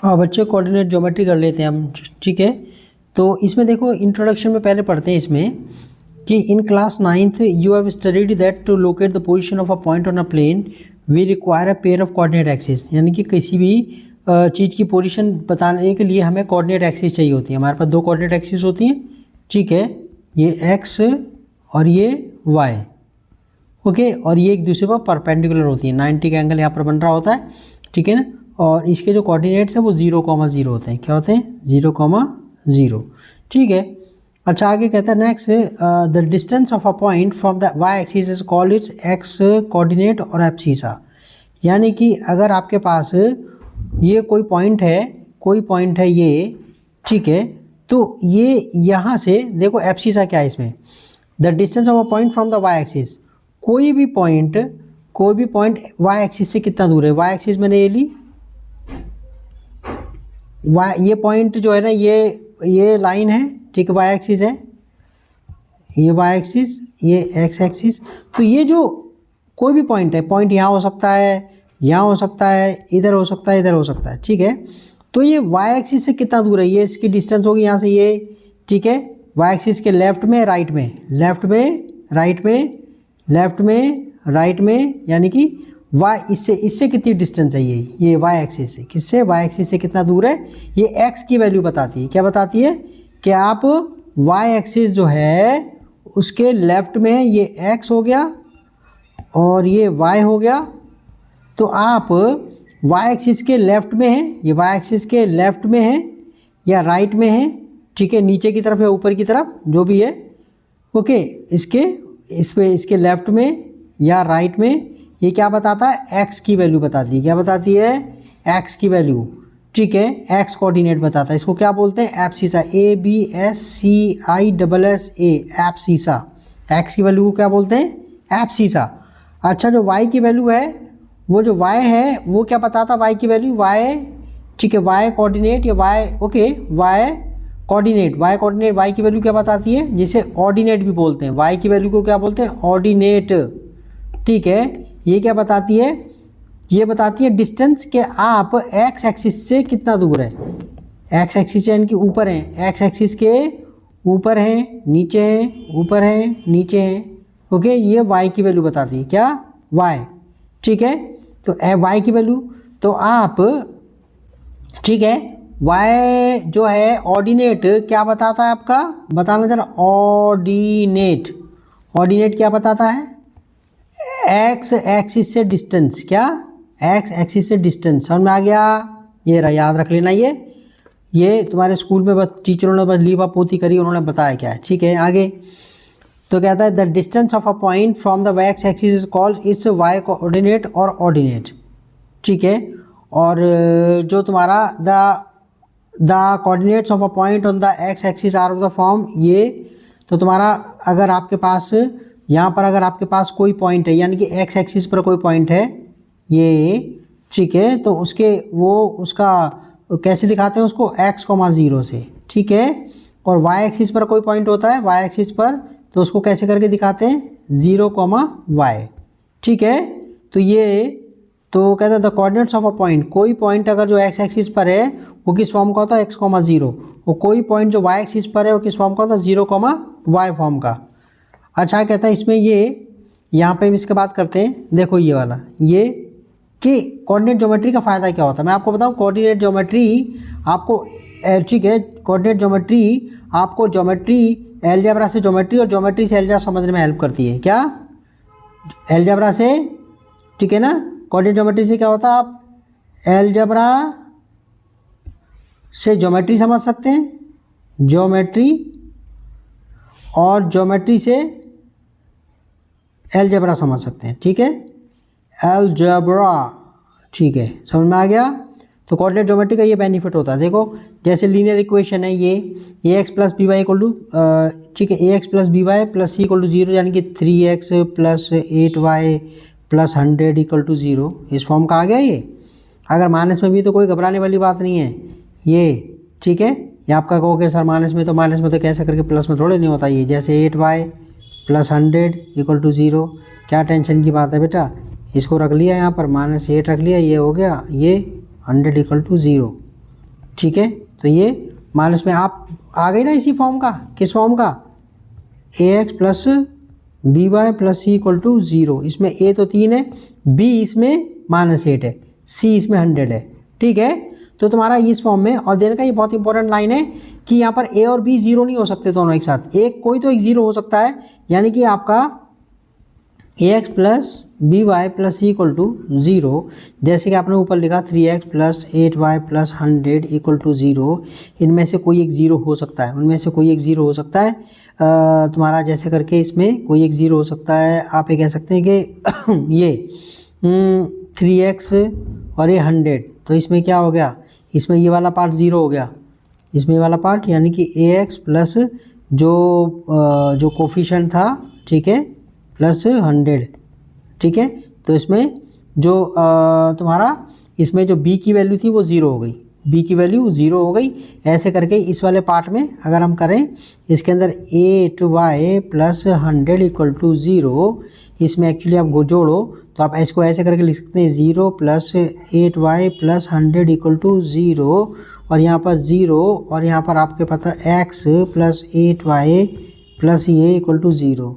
हाँ बच्चे, coordinate geometry कर लेते हैं हम, ठीक है। तो इसमें देखो इंट्रोडक्शन में पहले पढ़ते हैं इसमें कि in class 9th you have studied that to locate the position of a point on a plane we require a pair of coordinate axes, यानी कि किसी भी चीज़ की पोजीशन बताने के लिए हमें कोऑर्डिनेट एक्सिस चाहिए होती है। हमारे पास दो कोऑर्डिनेट एक्सिस होती हैं, ठीक है, ये एक्स और ये वाई, ओके, और ये एक दूसरे पर परपेंडिकुलर होती है। 90 का एंगल यहाँ पर बन रहा होता है, ठीक है ना। और इसके जो कोऑर्डिनेट्स हैं वो 0,0 होते हैं। क्या होते हैं? 0,0, ठीक है। अच्छा, आगे कहता है next, the distance of a point from the y axis is called its x coordinate और एब्सिसा। यानी कि अगर आपके पास ये कोई पॉइंट है ये, ठीक है, तो ये यहाँ से देखो एब्सिसा क्या है इसमें, the distance of a point from the y axis. कोई भी पॉइंट वाई एक्सिस से कितना दूर है। वाई एक्सिस मैंने ये ली, ये पॉइंट जो है ना, ये लाइन है, ठीक है, वाई एक्सिस है, ये वाई एक्सिस, ये एक्स एक्सिस। तो ये जो कोई भी पॉइंट है, पॉइंट यहाँ हो सकता है, यहाँ हो सकता है, इधर हो सकता है, इधर हो सकता है, ठीक है। तो ये वाई एक्सिस से कितना दूर है, ये इसकी डिस्टेंस होगी यहाँ से ये, ठीक है, वाई एक्सिस के लेफ्ट में राइट में, लेफ्ट में राइट में, लेफ्ट में राइट में, यानी कि वाई इससे कितनी डिस्टेंस है ये वाई एक्सिस से, किससे, वाई एक्सिस से कितना दूर है, ये एक्स की वैल्यू बताती है। क्या बताती है कि आप वाई एक्सिस जो है उसके लेफ्ट में ये एक्स हो गया और ये वाई हो गया, तो आप वाई एक्सिस के लेफ्ट में है, ये वाई एक्सिस के लेफ्ट में है या राइट में है, ठीक है, नीचे की तरफ या ऊपर की तरफ जो भी है, ओके, इसके लेफ्ट में या राइट में, ये क्या बताता है, एक्स की वैल्यू बताती है। क्या बताती है? एक्स की वैल्यू, ठीक है, एक्स कोऑर्डिनेट बताता है। इसको क्या बोलते हैं? Abscissa, ABSCISSA, abscissa. एक्स की वैल्यू को क्या बोलते हैं? एब्सिसा। अच्छा, जो वाई की वैल्यू है, वो जो वाई है वो क्या बताता, वाई की वैल्यू, वाई, ठीक है, वाई कोऑर्डिनेट या y, okay, y coordinate y की वैल्यू क्या बताती है, जिसे ऑर्डिनेट भी बोलते हैं। वाई की वैल्यू को क्या बोलते हैं? ऑर्डिनेट, ठीक है। ये क्या बताती है? ये बताती है डिस्टेंस के आप एक्स एक्सिस से कितना दूर है। एक्स एक्सिस यानी कि ऊपर है, एक्स एक्सिस के ऊपर है, नीचे है, ऊपर है, नीचे है, ओके, ये वाई की वैल्यू बताती है। क्या? वाई, ठीक है। तो वाई की वैल्यू, तो आप, ठीक है, वाई जो है ऑर्डिनेट क्या बताता है आपका, बताना जरा। ऑर्डिनेट क्या बताता है? एक्स एक्सिस से डिस्टेंस। क्या? एक्स एक्सिस से डिस्टेंस। समझ में आ गया? ये रहा, याद रख लेना। ये तुम्हारे स्कूल में बस टीचरों ने बस लीपा पोती करी, उन्होंने बताया क्या है, ठीक है। आगे तो कहता है the distance of a point from the y x axis is called is y coordinate और ऑर्डिनेट, ठीक है। और जो तुम्हारा the coordinates of a point on the x axis are of the form, ये तो तुम्हारा अगर आपके पास यहाँ पर अगर आपके पास कोई पॉइंट है, यानी कि एक्स एक्सिस पर कोई पॉइंट है ये, ठीक है, तो उसका कैसे दिखाते हैं उसको, x,0 से, ठीक है। और वाई एक्सिस पर कोई पॉइंट होता है, वाई एक्सिस पर, तो उसको कैसे करके दिखाते हैं, 0,y, ठीक है। तो ये तो कहते हैं the coordinates of a point, कोई पॉइंट अगर जो एक्स एक्सिस पर है वो किस फॉर्म का होता है, x,0, और कोई पॉइंट जो वाई एक्सिस पर है वो किस फॉर्म का होता है, 0,y फॉर्म का। अच्छा, कहता है इसमें ये, यहाँ पे हम इसके बात करते हैं, देखो ये वाला, ये कि कोऑर्डिनेट ज्योमेट्री का फ़ायदा क्या होता है। मैं आपको बताऊँ, कोऑर्डिनेट ज्योमेट्री आपको, ठीक है, कोऑर्डिनेट ज्योमेट्री आपको ज्योमेट्री अलजेब्रा से ज्योमेट्री और ज्योमेट्री से अलजेब्रा समझने में हेल्प करती है। क्या? अलजेब्रा से, ठीक है ना, कोऑर्डिनेट ज्योमेट्री से क्या होता है, आप अलजेब्रा से ज्योमेट्री समझ सकते हैं, ज्योमेट्री, और ज्योमेट्री से अलजेब्रा समझ सकते हैं, ठीक है, अलजेब्रा, ठीक है, समझ में आ गया। तो कोऑर्डिनेट ज्योमेट्री का ये बेनिफिट होता है। देखो जैसे लीनियर इक्वेशन है ये, ax plus b y equal to, ठीक है, ax plus b y plus c equal to 0, यानी कि 3x plus 8y plus 100 equal to 0, इस फॉर्म का आ गया ये। अगर माइनस में भी तो कोई घबराने वाली बात नहीं है ये, ठीक है। ये आपका कहोगे सर माइनस में तो कैसे करके प्लस में थोड़े नहीं होता ये, जैसे 8y प्लस 100 इक्वल टू 0, क्या टेंशन की बात है बेटा, इसको रख लिया यहाँ पर -8 रख लिया, ये हो गया ये 100 इक्वल टू 0, ठीक है, तो ये माइनस में आप आ गई ना इसी फॉर्म का, किस फॉर्म का, a x plus b y plus c equal to 0। इसमें ए तो 3 है, बी इसमें -8 है, सी इसमें 100 है। ठीक है, तो तुम्हारा इस फॉर्म में, और देने का ये बहुत इंपॉर्टेंट लाइन है कि यहाँ पर ए और बी 0 नहीं हो सकते दोनों एक साथ, एक कोई तो एक 0 हो सकता है। यानी कि आपका a x plus b y plus c equal to 0, जैसे कि आपने ऊपर लिखा 3x plus 8y plus 100 equal to 0, इनमें से कोई एक 0 हो सकता है, उनमें से कोई एक 0 हो सकता है तुम्हारा, जैसे करके इसमें कोई एक 0 हो सकता है। आप ये कह सकते हैं कि ये 3x और ये 100, तो इसमें क्या हो गया, इसमें ये वाला पार्ट 0 हो गया, इसमें ये वाला पार्ट, यानी कि ए एक्स प्लस जो कोफिशिएंट था, ठीक है, प्लस 100, ठीक है। तो इसमें जो तुम्हारा इसमें जो b की वैल्यू थी वो 0 हो गई, b की वैल्यू 0 हो गई। ऐसे करके इस वाले पार्ट में अगर हम करें, इसके अंदर 8y प्लस 100 इक्वल टू 0, इसमें एक्चुअली आप जोड़ो तो आप इसको ऐसे करके लिख सकते हैं 0 plus 8y plus 100 equal to 0, और यहाँ पर 0, और यहाँ पर आपके पता x प्लस 8y प्लस ये इक्वल टू 0।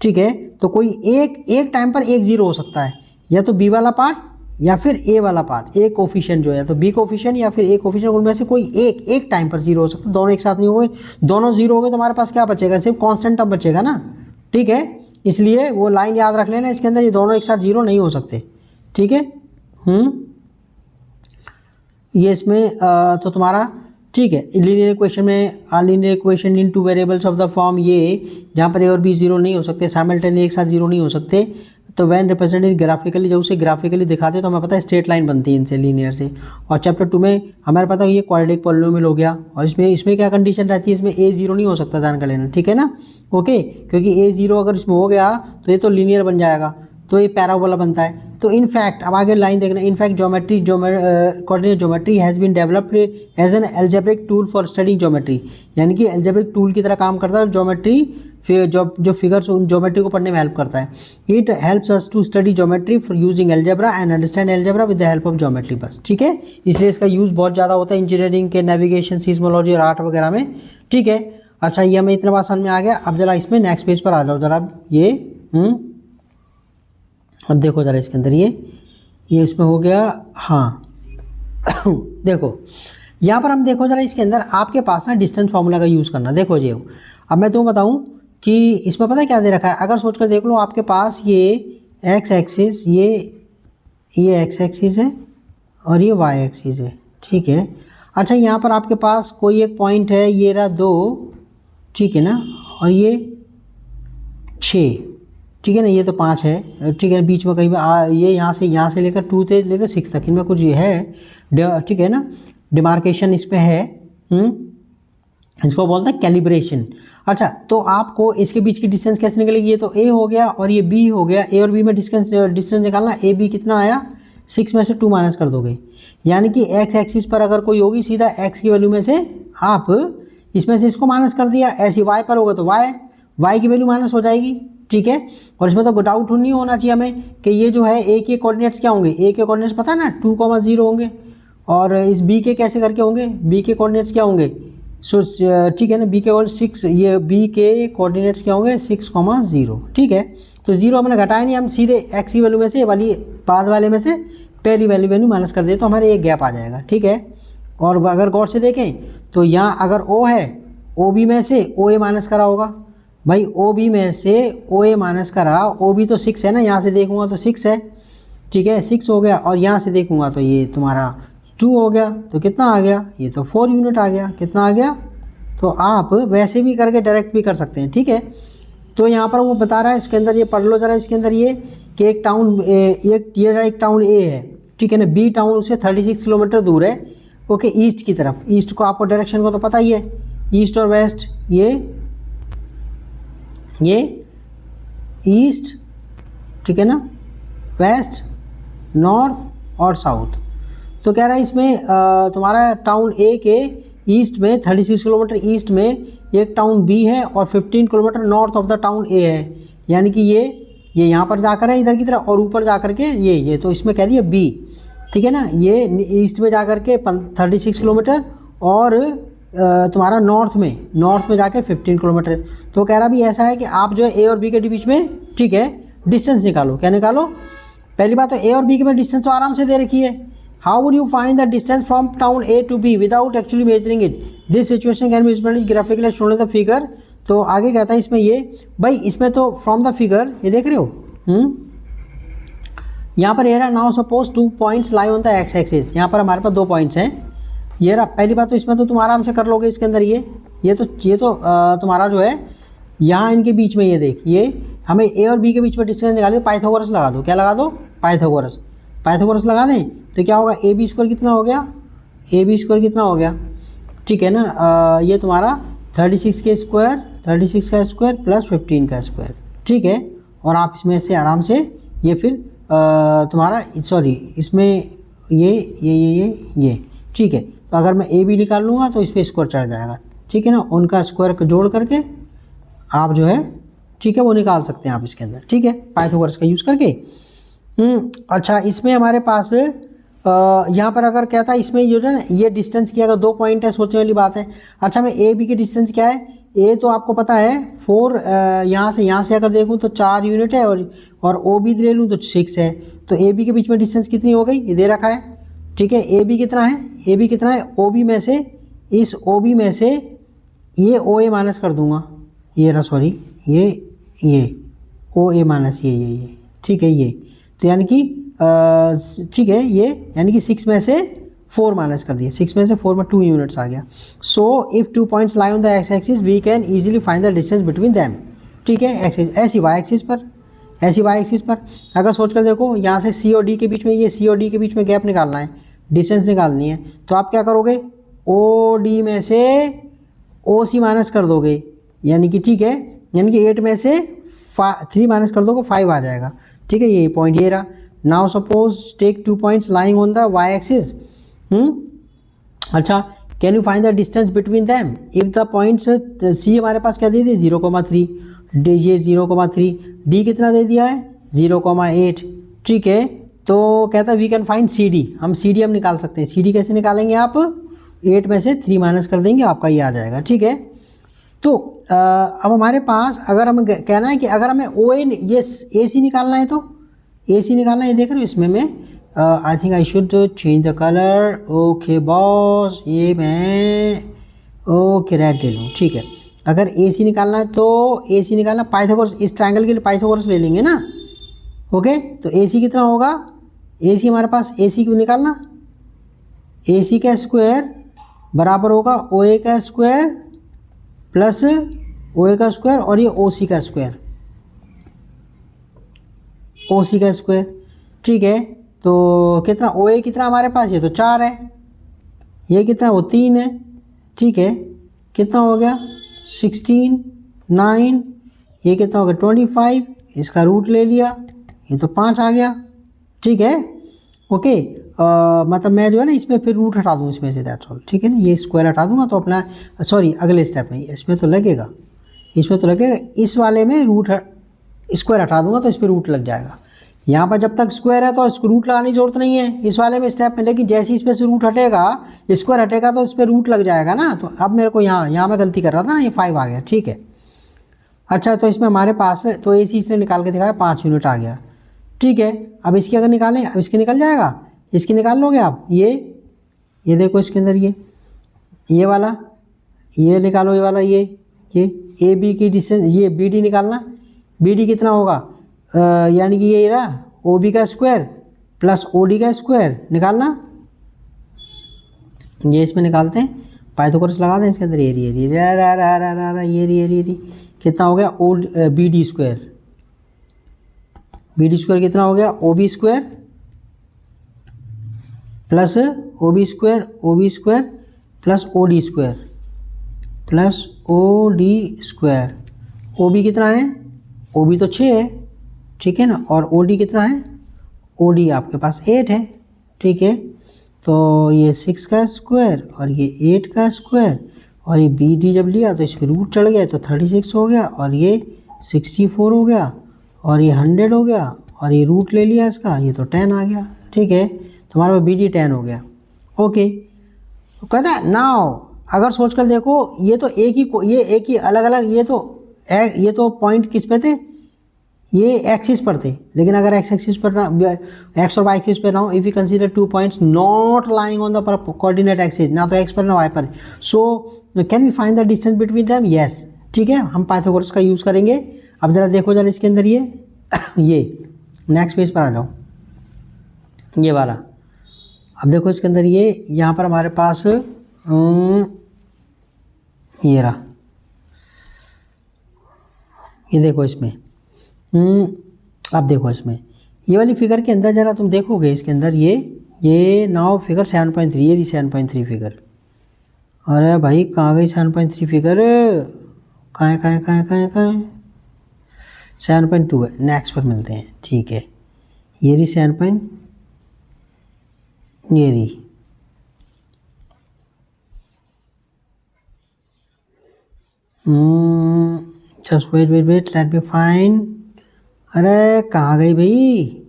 ठीक है, तो कोई एक टाइम पर एक 0 हो सकता है, या तो b वाला पार्ट या फिर a वाला पार्ट, ए कोफिशिएंट जो है, तो b कोफिशिएंट या फिर a कोफिशिएंट, उनमें से कोई एक टाइम पर 0 हो सकता है, दोनों एक साथ नहीं होंगे। दोनों 0 हो गए तो हमारे पास क्या बचेगा, सिर्फ कांस्टेंट टर्म बचेगा ना। ठीक है, इसलिए वो लाइन याद रख लेना, इसके अंदर ये दोनों एक साथ 0 नहीं हो सकते। ठीक है, ये इसमें तो तुम्हारा ठीक है, लीनियर इक्वेशन में linear equation in 2 variables of the form, ये जहाँ पर ए और बी 0 नहीं हो सकते, साइमल्टेनियसली एक साथ 0 नहीं हो सकते, तो व्हेन रिप्रेजेंटेड ग्राफिकली, जब उसे ग्राफिकली दिखाते तो हमें पता है स्ट्रेट लाइन बनती है इनसे, लीनियर से। और चैप्टर 2 में हमारे पता है ये क्वाड्रेटिक पॉलिनोमियल हो गया, और इसमें क्या कंडीशन रहती है, इसमें ए 0 नहीं हो सकता, ध्यान कर लेना। ठीक है ना, ओके, क्योंकि ए 0 अगर इसमें हो गया तो ये तो लीनियर बन जाएगा, तो ये पैराबोला बनता है। तो इनफैक्ट अब आगे लाइन देखना, in fact coordinate geometry has been developed as an algebraic tool for studying geometry, यानी कि एल्जेब्रिक टूल की तरह काम करता है ज्योमेट्री, जो फिगर्स उन ज्योमेट्री को पढ़ने में हेल्प करता है। It helps us to study geometry for using algebra and understand algebra with the help of geometry, बस। ठीक है, इसलिए इसका यूज़ बहुत ज़्यादा होता है इंजीनियरिंग के, नेविगेशन, सीस्मोलॉजी और आर्ट वगैरह में। ठीक है, अच्छा, ये हमें इतना बात समझ में आ गया। अब जरा इसमें नेक्स्ट पेज पर आ जाओ जरा, ये अब देखो जरा इसके अंदर ये इसमें हो गया, हाँ देखो यहाँ पर हम देखो जरा, इसके अंदर आपके पास ना डिस्टेंस फार्मूला का यूज़ करना। देखो जी, अब मैं तुम्हें बताऊँ कि इसमें पता है क्या दे रखा है, अगर सोच कर देख लो, आपके पास ये एक्स एक्सिस, ये एक्स एक्सिस है और ये वाई एक्सिस है। ठीक है, अच्छा, यहाँ पर आपके पास कोई एक पॉइंट है, ये रहा 2, ठीक है ना, और ये 6, ठीक है ना, ये तो 5 है। ठीक है, बीच में कहीं ये यहाँ से लेकर 2 से लेकर 6 तक, इनमें कुछ ये है, ठीक है ना, डिमार्केशन इस पे है। इसको बोलते हैं कैलिब्रेशन। अच्छा, तो आपको इसके बीच की डिस्टेंस कैसे निकलेगी, ये तो ए हो गया और ये बी हो गया, ए और बी में डिस्टेंस निकालना, ए बी कितना आया, 6 में से 2 माइनस कर दोगे, यानी कि एक्स एक्सिस पर अगर कोई होगी, सीधा एक्स की वैल्यू में से आप इसमें से इसको माइनस कर दिया, ऐसी वाई पर होगा तो वाई की वैल्यू माइनस हो जाएगी। ठीक है, और इसमें तो डाउट नहीं होना चाहिए हमें कि ये जो है ए के कोऑर्डिनेट्स क्या होंगे, ए के कोऑर्डिनेट्स पता है ना 2,0 होंगे, और इस बी के कैसे करके होंगे, बी के कोऑर्डिनेट्स क्या होंगे, सो ठीक है ना, बी के 6, ये बी के कोऑर्डिनेट्स क्या होंगे 6,0। ठीक है, तो 0 हमने घटाया नहीं, हम सीधे एक्स की वैल्यू में से वाली बाद वाले में से पहली वैल्यू माइनस कर दे तो हमारे एक गैप आ जाएगा। ठीक है, और अगर गौर से देखें तो यहाँ अगर ओ है, ओ बी में से ओ ए माइनस करा होगा, भाई ओ बी में से ओ ए माइनस करा, ओ बी तो 6 है ना, यहाँ से देखूंगा तो 6 है। ठीक है, 6 हो गया, और यहाँ से देखूंगा तो ये तुम्हारा 2 हो गया, तो कितना आ गया, ये तो 4 यूनिट आ गया। कितना आ गया, तो आप वैसे भी करके डायरेक्ट भी कर सकते हैं। ठीक है, तो यहाँ पर वो बता रहा है, इसके अंदर ये पढ़ लो जरा, इसके अंदर ये कि एक टाउन एक टाउन ए है, ठीक है ना, बी टाउन उससे 36 किलोमीटर दूर है, ओके, ईस्ट की तरफ। ईस्ट को आपको डायरेक्शन को तो पता ही है, ईस्ट और वेस्ट, ये ईस्ट, ठीक है ना, वेस्ट, नॉर्थ और साउथ। तो कह रहा है इसमें तुम्हारा टाउन ए के ईस्ट में 36 किलोमीटर ईस्ट में एक टाउन बी है और 15 kilometre north of the town A है, यानी कि ये यहाँ पर जाकर है इधर की तरफ, और ऊपर जाकर के ये तो इसमें कह दिया बी। ठीक है ना। ये ईस्ट में जा कर के 36 किलोमीटर और तुम्हारा नॉर्थ में जाके 15 किलोमीटर। तो कह रहा भी ऐसा है कि आप जो है ए और बी के बीच में, ठीक है, डिस्टेंस निकालो। क्या निकालो? पहली बात तो ए और बी के में डिस्टेंस तो आराम से दे रखी है। How would you find the distance from town A to B without actually measuring it? This situation can be represented graphically shown in the figure. तो आगे कहता है इसमें ये भाई, इसमें तो फ्रॉम द फिगर ये देख रहे हो, यहाँ पर ये रहा now suppose 2 points lie on the x axis. यहाँ पर हमारे पास 2 पॉइंट्स हैं। ये रहा पहली बात तो इसमें तो तुम आराम से कर लोगे इसके अंदर ये तो तुम्हारा जो है यहाँ इनके बीच में ये देख, ये हमें ए और बी के बीच में डिस्टेंस निकाले, पाइथागोरस लगा दो। क्या लगा दो? पाइथागोरस लगा दें तो क्या होगा? ए बी स्क्वायर कितना हो गया? ए बी स्क्वायर कितना हो गया? ठीक है ना, ये तुम्हारा 36 का स्क्वायर प्लस 15 का स्क्वायर, ठीक है। और आप इसमें से आराम से ये फिर तुम्हारा सॉरी इसमें ये ठीक है। तो अगर मैं ए बी निकाल लूँगा तो इस पर स्क्वायर चढ़ जाएगा, ठीक है ना। उनका स्क्वायर जोड़ करके आप जो है, ठीक है, वो निकाल सकते हैं आप इसके अंदर, ठीक है, पाइथागोरस का यूज़ करके। अच्छा, इसमें हमारे पास यहाँ पर अगर कहता है इसमें जो है ना ये डिस्टेंस की अगर 2 पॉइंट है, सोचने वाली बात है। अच्छा, मैं ए बी की डिस्टेंस क्या है? ए तो आपको पता है 4, यहाँ से अगर देखूँ तो 4 यूनिट है और ओ बी ले लूँ तो 6 है। तो ए बी के बीच में डिस्टेंस कितनी हो गई? ये दे रखा है, ठीक है। ए बी कितना है? ओ बी में से, इस ओ बी में से ये ओ ए माइनस कर दूंगा, ये रहा सॉरी ये ओ ए माइनस ये ठीक है। ये तो यानी कि ठीक है, ये यानी कि 6 में से 4 माइनस कर दिया, 6 में से 4 में 2 यूनिट्स आ गया। So if 2 points lie on the x axis we can easily find the distance between them, ठीक है। ऐसी वाई एक्सिस पर अगर सोच कर देखो, यहाँ से सी और डी के बीच में, ये सी और डी के बीच में गैप निकालना है, डिस्टेंस निकालनी है, तो आप क्या करोगे? ओ डी में से ओ सी माइनस कर दोगे, यानी कि ठीक है, यानी कि 8 में से 3 माइनस कर दोगे 5 आ जाएगा, ठीक है। ये पॉइंट ये रहा। Now suppose take 2 points lying on the y axis. अच्छा, can you find the distance between them? If the points C हमारे पास क्या दे दिए? 0,3, डी ये 0,3, डी कितना दे दिया है? 0,8, ठीक है। तो कहता है we can find C D. हम सी डी निकाल सकते हैं। सी डी कैसे निकालेंगे? आप 8 में से 3 माइनस कर देंगे, आपका ये आ जाएगा, ठीक है। तो अब हमारे पास अगर हमें कहना है कि अगर हमें ओ ए ये ए सी निकालना है, तो ए सी निकालना है, देख रहे हो इसमें मैं I think I should change the colour. Okay boss, ये मैं ओके रेड ले लूँ, ठीक है। अगर ए सी निकालना है तो ए सी निकालना पाइथागोरस, इस ट्रायंगल के लिए पाइथागोरस ले लेंगे ना, ओके। तो ए सी कितना होगा? ए सी हमारे पास, ए सी क्यों निकालना? ए सी का स्क्वायर बराबर होगा ओ ए का स्क्वायर प्लस ओ ए का स्क्वायर और ये ओ सी का स्क्वायर, ठीक है। तो कितना ओ ए कितना हमारे पास? ये तो 4 है, ये कितना? वो 3 है, ठीक है। कितना हो गया? 16, 9, ये कितना हो गया? 25, इसका रूट ले लिया, ये तो 5 आ गया, ठीक है, ओके। मतलब मैं जो है ना इसमें फिर रूट हटा दूँ इसमें से, दैट्स ऑल, ठीक है ना। ये स्क्वायर हटा दूंगा तो अपना सॉरी अगले स्टेप में इसमें तो लगेगा, इस वाले में रूट स्क्वायर हटा दूंगा तो इस पर रूट लग जाएगा। यहाँ पर जब तक स्क्वायर है तो इसको रूट लगाने की जरूरत नहीं है इस वाले में स्टेप में, लेकिन जैसे ही इस पर से रूट हटेगा, स्क्वायर हटेगा तो इस पर रूट लग जाएगा ना। तो अब मेरे को यहाँ मैं गलती कर रहा था ना, ये 5 आ गया, ठीक है। अच्छा, तो इसमें हमारे पास तो ए सी इसने निकाल के दिखाया 5 यूनिट आ गया, ठीक है। अब इसकी अगर निकालें, अब इसकी निकल जाएगा, इसकी निकाल लोगे आप। ये देखो इसके अंदर ये वाला, ये निकालो, ये वाला, ये ए बी की डिस्टेंस, ये बी डी निकालना। बी डी कितना होगा? यानी कि ये रहा ओ बी का स्क्वायर प्लस ओ डी का स्क्वायर निकालना। ये इसमें निकालते हैं, पाइथागोरस लगा दें इसके अंदर। ये कितना हो गया? ओ बी डी स्क्वायर कितना हो गया? O B square plus O B square plus O D square O B कितना है? ओ बी तो 6 है, ठीक है ना। और ओ डी कितना है? ओ डी आपके पास 8 है, ठीक है। तो ये 6 का स्क्वायर और ये 8 का स्क्वायर और ये बी डी जब लिया तो इस पर रूट चढ़ गया तो 36 हो गया और ये 64 हो गया और ये 100 हो गया और ये रूट ले लिया इसका, ये तो 10 आ गया, ठीक है। तो तुम्हारे पास BD 10 हो गया। ओके, तो कहता है नाउ अगर सोच कर देखो, ये तो एक ही अलग अलग, ये तो पॉइंट किस पे थे, ये एक्सिस पर थे, लेकिन अगर एक्स एक्सिस पर ना, एक्स और वाई एक्सिस पर ना हो, if you consider 2 points not lying on the coordinate axis, ना तो एक्स पर ना वाई पर, so can we find the distance between them, yes. ठीक है, हम पाइथागोरस का यूज़ करेंगे। अब ज़रा देखो जरा इसके अंदर ये ये नेक्स्ट पेज पर आ जाओ, ये वाला। अब देखो इसके अंदर ये यहाँ पर हमारे पास ये रहा, ये देखो इसमें अब देखो इसमें ये वाली फिगर के अंदर जरा तुम देखोगे इसके अंदर ये नाउ फिगर 7.3, ये 7.3 फिगर। अरे भाई कहाँ गई 7.3 फिगर, कहाँ 7.2 है, नेक्स्ट पर मिलते हैं। ठीक है, ये रही 7. ये रही, just wait let me find. अरे कहाँ गई भाई,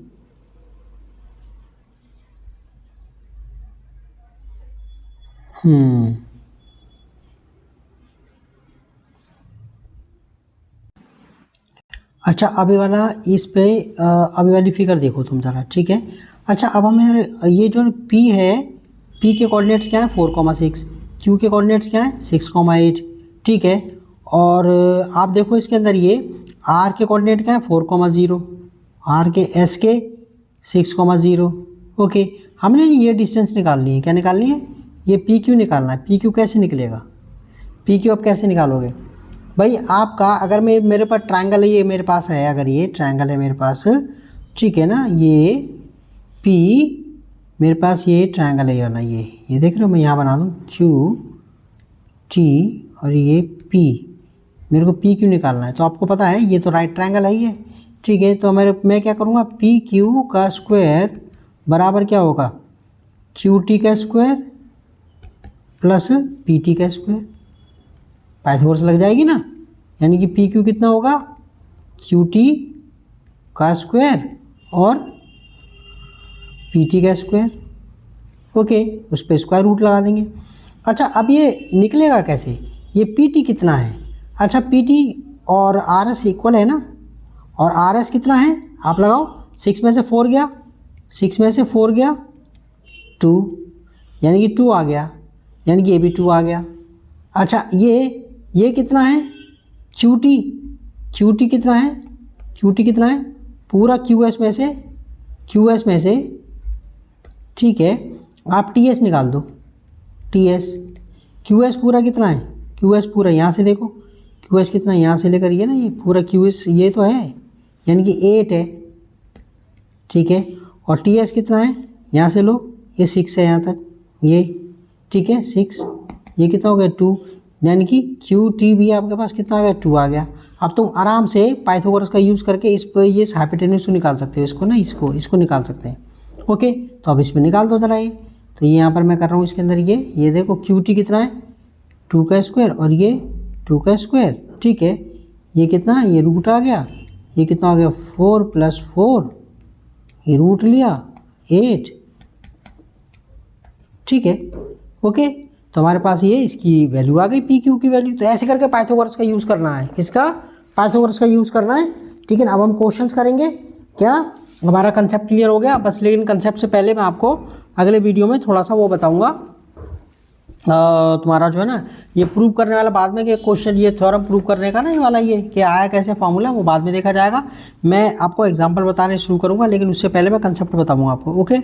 अच्छा अभी वाला इस पे अभी वाली फिगर देखो तुम ज़रा। ठीक है, अच्छा अब हमें ये जो P है, P के कोऑर्डिनेट्स क्या है 4,6, Q के कोऑर्डिनेट्स क्या है 6,8। ठीक है, और आप देखो इसके अंदर ये R के कोऑर्डिनेट क्या है 4,0, R के S के 6,0। ओके, हमने ये डिस्टेंस निकालनी है, क्या निकालनी है, ये PQ निकालना है। PQ कैसे निकलेगा, PQ आप कैसे निकालोगे भाई, आपका अगर मेरे पास ट्रायंगल है, ये मेरे पास है, अगर ये ट्रायंगल है मेरे पास, ठीक है ना, ये P मेरे पास ये ट्रायंगल है ना, ये देख रहे हो, मैं यहाँ बना दूँ QT और ये P, मेरे को PQ निकालना है। तो आपको पता है ये तो राइट ट्रायंगल है ये। ठीक है, तो मैं क्या करूँगा, PQ का स्क्वायर बराबर क्या होगा, QT का स्क्वायर प्लस PT का स्क्वायर, पाइथागोरस लग जाएगी ना। यानी कि PQ कितना होगा, QT का स्क्वायर और PT का स्क्वायर। ओके, उस पर स्क्वायर रूट लगा देंगे। अच्छा अब ये निकलेगा कैसे, ये PT कितना है, अच्छा PT और RS इक्वल है ना, और RS कितना है आप लगाओ, 6 में से 4 गया, 6 में से 4 गया 2, यानी कि 2 आ गया, यानी कि ये भी 2 आ गया। अच्छा ये कितना है QT कितना है, QT कितना है पूरा QS में से। ठीक है, आप TS निकाल दो, QS पूरा कितना है, QS पूरा यहाँ से देखो, QS कितना है, यहाँ से लेकर ये ना, ये पूरा QS ये तो है, यानी कि 8 है। ठीक है, और TS कितना है, यहाँ से लो, ये 6 है यहाँ तक ये। ठीक है, 6, ये कितना हो गया 2, यानी कि QT भी आपके पास कितना आ गया 2 आ गया। अब तुम आराम से पाइथागोरस का यूज़ करके इस पर ये हाइपोटेन्यूज को निकाल सकते हो, इसको ना, इसको निकाल सकते हैं। ओके, तो अब इसमें निकाल दो जरा ये। तो ये यहाँ पर मैं कर रहा हूँ इसके अंदर ये देखो QT कितना है 2 का स्क्वायर और ये 2 का स्क्वायर। ठीक है, ये कितना है, ये रूट आ गया, ये कितना आ गया 4 + 4, ये रूट लिया 8। ठीक है, ओके, तो हमारे पास ये इसकी वैल्यू आ गई PQ की वैल्यू। तो ऐसे करके पाइथागोरस का यूज़ करना है, किसका, पाइथागोरस का यूज़ करना है। ठीक है ना, अब हम क्वेश्चंस करेंगे। क्या हमारा कंसेप्ट क्लियर हो गया बस, लेकिन कंसेप्ट से पहले मैं आपको अगले वीडियो में थोड़ा सा वो बताऊंगा, तुम्हारा जो है ना ये प्रूव करने वाला बाद में, कि क्वेश्चन ये थ्योरम प्रूव करने का ना, ये वाला ये कि आया कैसे फार्मूला, वो बाद में देखा जाएगा। मैं आपको एग्जांपल बताने शुरू करूंगा, लेकिन उससे पहले मैं कंसेप्ट बताऊंगा आपको। ओके।